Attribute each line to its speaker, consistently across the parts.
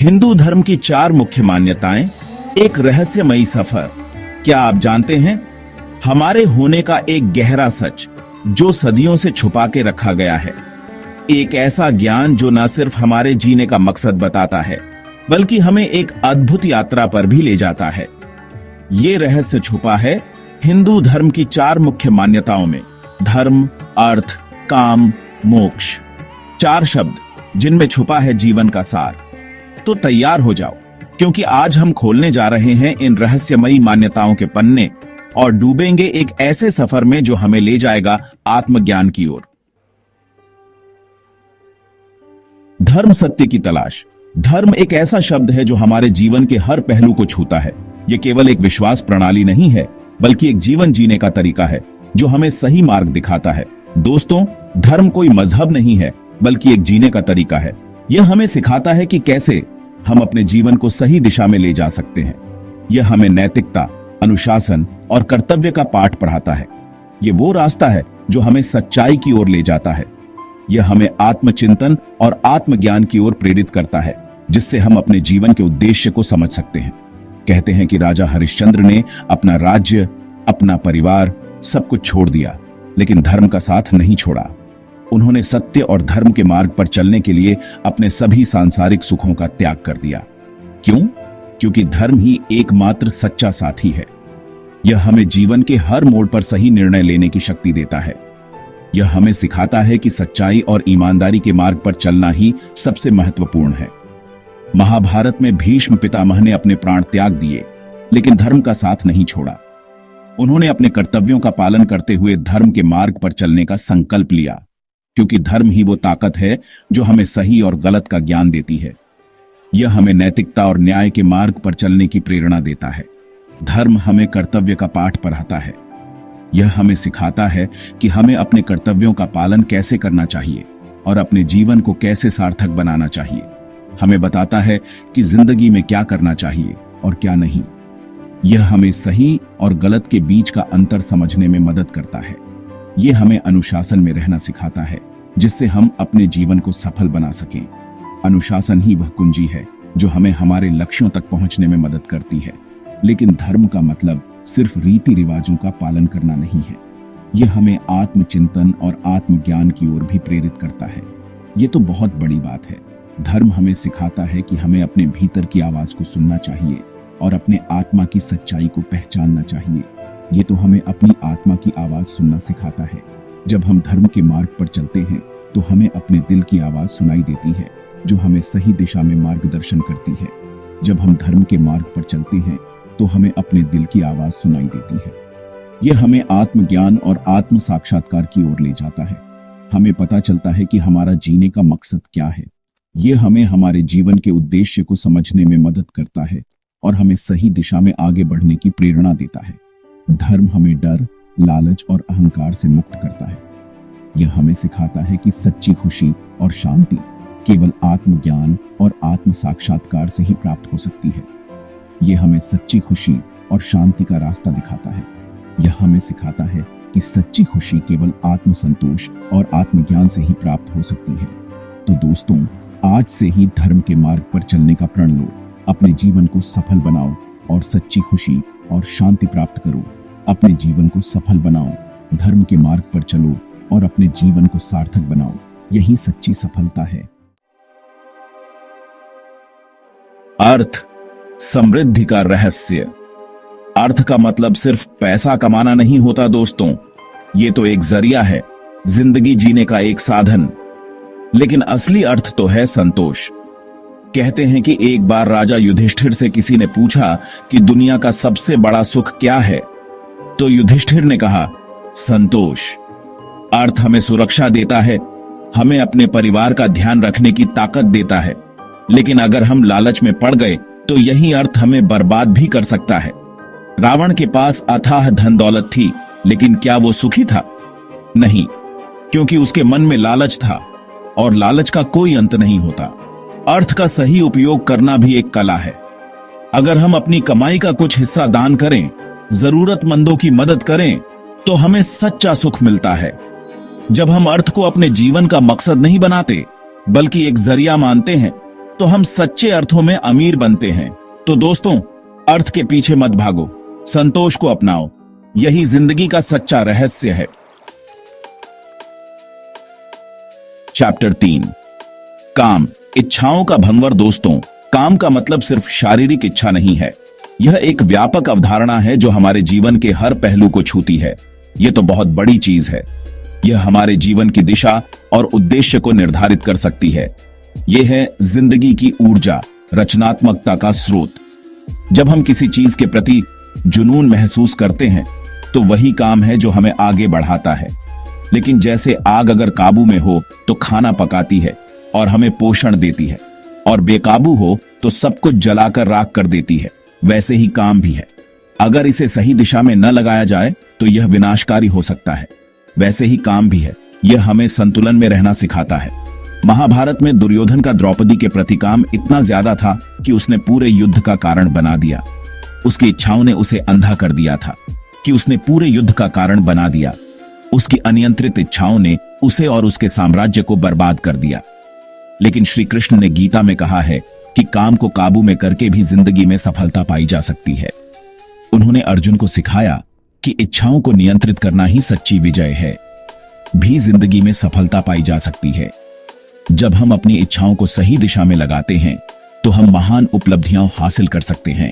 Speaker 1: हिंदू धर्म की 4 मुख्य मान्यताएं, एक रहस्यमयी सफर। क्या आप जानते हैं, हमारे होने का एक गहरा सच जो सदियों से छुपा के रखा गया है। एक ऐसा ज्ञान जो न सिर्फ हमारे जीने का मकसद बताता है, बल्कि हमें एक अद्भुत यात्रा पर भी ले जाता है। ये रहस्य छुपा है हिंदू धर्म की 4 मुख्य मान्यताओं में। धर्म, अर्थ, काम, मोक्ष। 4 शब्द जिनमें छुपा है जीवन का सार। तो तैयार हो जाओ, क्योंकि आज हम खोलने जा रहे हैं इन रहस्यमयी मान्यताओं के पन्ने और डूबेंगे एक ऐसे सफर में जो हमें ले जाएगा आत्मज्ञान की ओर। धर्म सत्य की तलाश। धर्म एक ऐसा शब्द है जो हमारे जीवन के हर पहलू को छूता है। यह केवल एक विश्वास प्रणाली नहीं है, बल्कि एक जीवन जीने का तरीका है जो हमें सही मार्ग दिखाता है। दोस्तों, धर्म कोई मजहब नहीं है, बल्कि एक जीने का तरीका है। यह हमें सिखाता है कि कैसे हम अपने जीवन को सही दिशा में ले जा सकते हैं। यह हमें नैतिकता, अनुशासन और कर्तव्य का पाठ पढ़ाता है। यह वो रास्ता है जो हमें सच्चाई की ओर ले जाता है। यह हमें आत्मचिंतन और आत्मज्ञान की ओर प्रेरित करता है, जिससे हम अपने जीवन के उद्देश्य को समझ सकते हैं। कहते हैं कि राजा हरिश्चंद्र ने अपना राज्य, अपना परिवार, सब कुछ छोड़ दिया, लेकिन धर्म का साथ नहीं छोड़ा। उन्होंने सत्य और धर्म के मार्ग पर चलने के लिए अपने सभी सांसारिक सुखों का त्याग कर दिया। क्यों? क्योंकि धर्म ही एकमात्र सच्चा साथी है। यह हमें जीवन के हर मोड़ पर सही निर्णय लेने की शक्ति देता है। यह हमें सिखाता है कि सच्चाई और ईमानदारी के मार्ग पर चलना ही सबसे महत्वपूर्ण है। महाभारत में भीष्म पितामह ने अपने प्राण त्याग दिए, लेकिन धर्म का साथ नहीं छोड़ा। उन्होंने अपने कर्तव्यों का पालन करते हुए धर्म के मार्ग पर चलने का संकल्प लिया, क्योंकि धर्म ही वो ताकत है जो हमें सही और गलत का ज्ञान देती है। यह हमें नैतिकता और न्याय के मार्ग पर चलने की प्रेरणा देता है। धर्म हमें कर्तव्य का पाठ पढ़ाता है। यह हमें सिखाता है कि हमें अपने कर्तव्यों का पालन कैसे करना चाहिए और अपने जीवन को कैसे सार्थक बनाना चाहिए। हमें बताता है कि जिंदगी में क्या करना चाहिए और क्या नहीं। यह हमें सही और गलत के बीच का अंतर समझने में मदद करता है। यह हमें अनुशासन में रहना सिखाता है, जिससे हम अपने जीवन को सफल बना सकें। अनुशासन ही वह कुंजी है जो हमें हमारे लक्ष्यों तक पहुंचने में मदद करती है। लेकिन धर्म का मतलब सिर्फ रीति रिवाजों का पालन करना नहीं है। यह हमें आत्मचिंतन और आत्मज्ञान की ओर भी प्रेरित करता है। यह तो बहुत बड़ी बात है। धर्म हमें सिखाता है कि हमें अपने भीतर की आवाज को सुनना चाहिए और अपने आत्मा की सच्चाई को पहचानना चाहिए। ये तो हमें अपनी आत्मा की आवाज सुनना सिखाता है। जब हम धर्म के मार्ग पर चलते हैं तो हमें अपने दिल की आवाज सुनाई देती है, जो हमें सही दिशा में मार्गदर्शन करती है। जब हम धर्म के मार्ग पर चलते हैं तो हमें अपने दिल की आवाज सुनाई देती है। यह हमें आत्मज्ञान और आत्म साक्षात्कार की ओर ले जाता है। हमें पता चलता है कि हमारा जीने का मकसद क्या है। यह हमें हमारे जीवन के उद्देश्य को समझने में मदद करता है और हमें सही दिशा में आगे बढ़ने की प्रेरणा देता है। धर्म हमें डर, लालच और अहंकार से मुक्त करता है। यह हमें सिखाता है कि सच्ची खुशी और शांति केवल आत्मज्ञान और आत्म साक्षात्कार से ही प्राप्त हो सकती है। यह हमें सच्ची खुशी और शांति का रास्ता दिखाता है। यह हमें सिखाता है कि सच्ची खुशी केवल आत्म संतोष और आत्मज्ञान से ही प्राप्त हो सकती है। तो दोस्तों, आज से ही धर्म के मार्ग पर चलने का प्रण लो। अपने जीवन को सफल बनाओ और सच्ची खुशी और शांति प्राप्त करो। अपने जीवन को सफल बनाओ, धर्म के मार्ग पर चलो और अपने जीवन को सार्थक बनाओ। यही सच्ची सफलता है। अर्थ, समृद्धि का रहस्य। अर्थ का मतलब सिर्फ पैसा कमाना नहीं होता दोस्तों। ये तो एक जरिया है, जिंदगी जीने का एक साधन। लेकिन असली अर्थ तो है संतोष। कहते हैं कि एक बार राजा युधिष्ठिर से किसी ने पूछा कि दुनिया का सबसे बड़ा सुख क्या है, तो युधिष्ठिर ने कहा, संतोष। अर्थ हमें सुरक्षा देता है, हमें अपने परिवार का ध्यान रखने की ताकत देता है। लेकिन अगर हम लालच में पड़ गए तो यही अर्थ हमें बर्बाद भी कर सकता है। रावण के पास अथाह धन दौलत थी, लेकिन क्या वो सुखी था? नहीं, क्योंकि उसके मन में लालच था, और लालच का कोई अंत नहीं होता। अर्थ का सही उपयोग करना भी एक कला है। अगर हम अपनी कमाई का कुछ हिस्सा दान करें, जरूरतमंदों की मदद करें, तो हमें सच्चा सुख मिलता है। जब हम अर्थ को अपने जीवन का मकसद नहीं बनाते, बल्कि एक जरिया मानते हैं, तो हम सच्चे अर्थों में अमीर बनते हैं। तो दोस्तों, अर्थ के पीछे मत भागो, संतोष को अपनाओ। यही जिंदगी का सच्चा रहस्य है। चैप्टर 3, काम, इच्छाओं का भंवर। दोस्तों, काम का मतलब सिर्फ शारीरिक इच्छा नहीं है। यह एक व्यापक अवधारणा है जो हमारे जीवन के हर पहलू को छूती है। यह तो बहुत बड़ी चीज है। यह हमारे जीवन की दिशा और उद्देश्य को निर्धारित कर सकती है। यह है जिंदगी की ऊर्जा, रचनात्मकता का स्रोत। जब हम किसी चीज के प्रति जुनून महसूस करते हैं तो वही काम है जो हमें आगे बढ़ाता है। लेकिन जैसे आग अगर काबू में हो तो खाना पकाती है और हमें पोषण देती है, और बेकाबू हो तो सब कुछ जलाकर राख कर देती है, वैसे ही काम भी है। अगर इसे सही दिशा में न लगाया जाए तो यह विनाशकारी हो सकता है। वैसे ही काम भी है, यह हमें संतुलन में रहना सिखाता है। महाभारत में दुर्योधन का द्रौपदी के प्रति काम इतना ज्यादा था कि उसने पूरे युद्ध का कारण बना दिया। उसकी इच्छाओं ने उसे अंधा कर दिया था कि उसने पूरे युद्ध का कारण बना दिया। उसकी अनियंत्रित इच्छाओं ने उसे और उसके साम्राज्य को बर्बाद कर दिया। लेकिन श्री कृष्ण ने गीता में कहा है कि काम को काबू में करके भी जिंदगी में सफलता पाई जा सकती है। उन्होंने अर्जुन को सिखाया कि इच्छाओं को नियंत्रित करना ही सच्ची विजय है। भी जिंदगी में सफलता पाई जा सकती है। जब हम अपनी इच्छाओं को सही दिशा में लगाते हैं तो हम महान उपलब्धियां हासिल कर सकते हैं।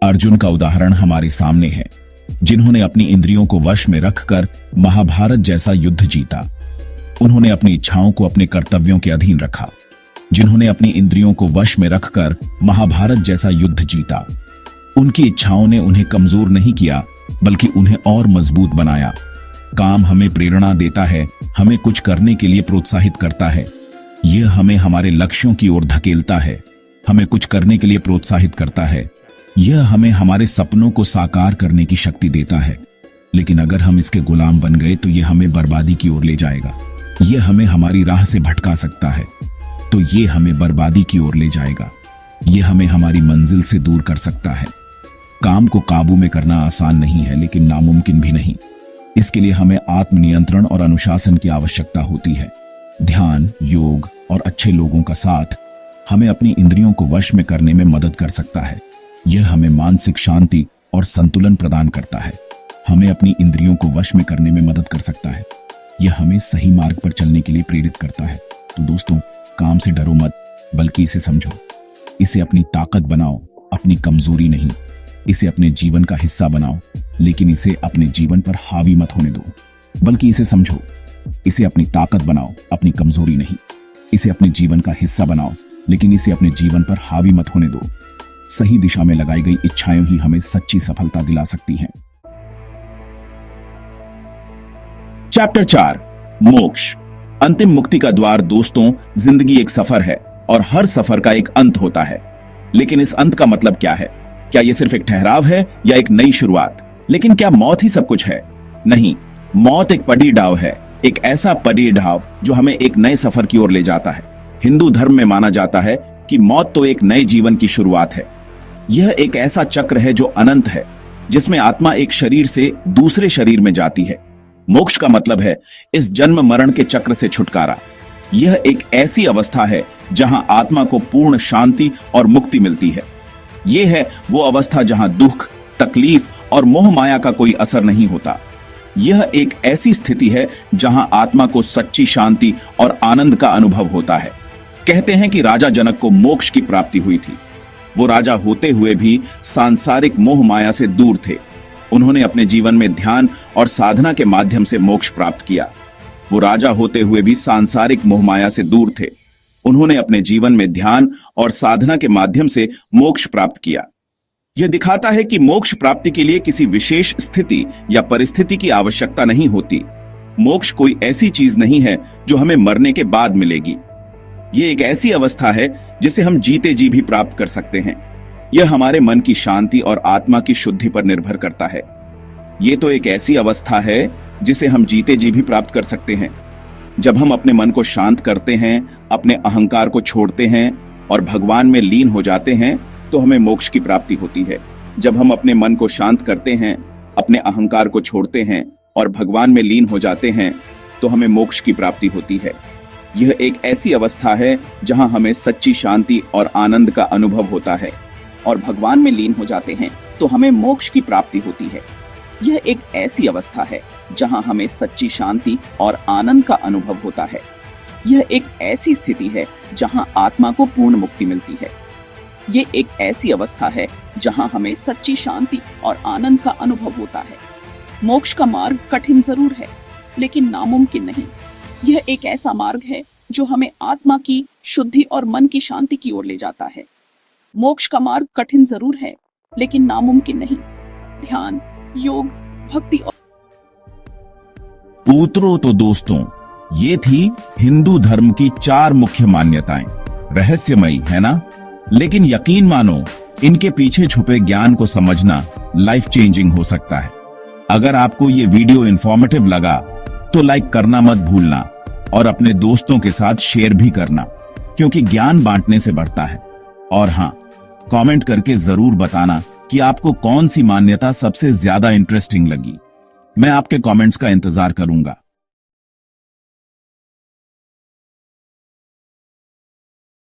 Speaker 1: अर्जुन का उदाहरण हमारे सामने है, जिन्होंने अपनी इंद्रियों को वश में रखकर महाभारत जैसा युद्ध जीता। उन्होंने अपनी इच्छाओं को अपने कर्तव्यों के अधीन रखा। जिन्होंने अपनी इंद्रियों को वश में रखकर महाभारत जैसा युद्ध जीता, उनकी इच्छाओं ने उन्हें कमजोर नहीं किया बल्कि उन्हें और मजबूत बनाया। काम हमें प्रेरणा देता है, हमें कुछ करने के लिए प्रोत्साहित करता है। यह हमें हमारे लक्ष्यों की ओर धकेलता है, हमें कुछ करने के लिए प्रोत्साहित करता है। यह हमें हमारे सपनों को साकार करने की शक्ति देता है। लेकिन अगर हम इसके गुलाम बन गए तो यह हमें बर्बादी की ओर ले जाएगा। यह हमें हमारी राह से भटका सकता है, तो यह हमें बर्बादी की ओर ले जाएगा। यह हमें हमारी मंजिल से दूर कर सकता है। काम को काबू में करना आसान नहीं है, लेकिन नामुमकिन भी नहीं। इसके लिए हमें आत्मनियंत्रण और अनुशासन की आवश्यकता होती है। ध्यान, योग और अच्छे लोगों का साथ हमें अपनी इंद्रियों को वश में करने में मदद कर सकता है। यह हमें मानसिक शांति और संतुलन प्रदान करता है। हमें अपनी इंद्रियों को वश में करने में मदद कर सकता है। यह हमें सही मार्ग पर चलने के लिए प्रेरित करता है। तो दोस्तों, काम से डरो मत, बल्कि इसे समझो। इसे अपनी ताकत बनाओ, अपनी कमजोरी नहीं। इसे अपने जीवन का हिस्सा बनाओ, लेकिन इसे अपने जीवन पर हावी मत होने दो, बल्कि इसे समझो। इसे अपनी ताकत बनाओ, अपनी कमजोरी नहीं। इसे अपने जीवन का हिस्सा बनाओ, लेकिन इसे अपने जीवन पर हावी मत होने दो। सही दिशा में लगाई गई इच्छाएं ही हमें सच्ची सफलता दिला सकती हैं। चैप्टर 4, मोक्ष, अंतिम मुक्ति का द्वार। दोस्तों, जिंदगी एक सफर है और हर सफर का एक अंत होता है। लेकिन इस अंत का मतलब क्या है? क्या यह सिर्फ एक ठहराव है या एक नई शुरुआत? लेकिन क्या मौत ही सब कुछ है? नहीं, मौत एक पड़ीढाव है, एक ऐसा पड़ीढाव जो हमें एक नए सफर की ओर ले जाता है। हिंदू धर्म में माना जाता है कि मौत तो एक नए जीवन की शुरुआत है। यह एक ऐसा चक्र है जो अनंत है, जिसमें आत्मा एक शरीर से दूसरे शरीर में जाती है। मोक्ष का मतलब है इस जन्म मरण के चक्र से छुटकारा। यह एक ऐसी अवस्था है जहां आत्मा को पूर्ण शांति और मुक्ति मिलती है। यह है वो अवस्था जहां दुख, तकलीफ और मोह माया का कोई असर नहीं होता। यह एक ऐसी स्थिति है जहां आत्मा को सच्ची शांति और आनंद का अनुभव होता है। कहते हैं कि राजा जनक को मोक्ष की प्राप्ति हुई थी। वो राजा होते हुए भी सांसारिक मोह माया से दूर थे। उन्होंने अपने जीवन में ध्यान और साधना के माध्यम से मोक्ष प्राप्त किया। वो राजा होते हुए भी सांसारिक मोह माया से दूर थे। उन्होंने अपने जीवन में ध्यान और साधना के माध्यम से मोक्ष प्राप्त किया। यह दिखाता है कि मोक्ष प्राप्ति के लिए किसी विशेष स्थिति या परिस्थिति की आवश्यकता नहीं होती। मोक्ष कोई ऐसी चीज नहीं है जो हमें मरने के बाद मिलेगी। यह एक ऐसी अवस्था है जिसे हम जीते जी भी प्राप्त कर सकते हैं। यह हमारे मन की शांति और आत्मा की शुद्धि पर निर्भर करता है। यह तो एक ऐसी अवस्था है जिसे हम जीते जी भी प्राप्त कर सकते हैं। जब हम अपने मन को शांत करते हैं, अपने अहंकार को छोड़ते हैं और भगवान में लीन हो जाते हैं, तो हमें मोक्ष की प्राप्ति होती है। जब हम अपने मन को शांत करते हैं, अपने अहंकार को छोड़ते हैं और भगवान में लीन हो जाते हैं, तो हमें मोक्ष की प्राप्ति होती है। यह एक ऐसी अवस्था है जहां हमें सच्ची शांति और आनंद का अनुभव होता है और भगवान में लीन हो जाते हैं तो हमें मोक्ष की प्राप्ति होती है। यह एक ऐसी अवस्था है जहां हमें सच्ची शांति और आनंद का अनुभव होता है। यह एक ऐसी स्थिति है जहां आत्मा को पूर्ण मुक्ति मिलती है। ये एक ऐसी अवस्था है जहां हमें सच्ची शांति और आनंद का अनुभव होता है। मोक्ष का मार्ग कठिन जरूर है, लेकिन नामुमकिन नहीं। यह एक ऐसा मार्ग है जो हमें आत्मा की शुद्धि और मन की शांति की ओर ले जाता है। मोक्ष का मार्ग कठिन जरूर है, लेकिन नामुमकिन नहीं। ध्यान, योग, भक्ति और पुत्रों, तो दोस्तों, ये थी हिंदू धर्म की 4 मुख्य मान्यताएं। रहस्यमयी है ना? लेकिन यकीन मानो, इनके पीछे छुपे ज्ञान को समझना लाइफ चेंजिंग हो सकता है। अगर आपको ये वीडियो इंफॉर्मेटिव लगा तो लाइक करना मत भूलना और अपने दोस्तों के साथ शेयर भी करना, क्योंकि ज्ञान बांटने से बढ़ता है। और हाँ, कमेंट करके जरूर बताना कि आपको कौन सी मान्यता सबसे ज्यादा इंटरेस्टिंग लगी। मैं आपके कमेंट्स का इंतजार करूंगा।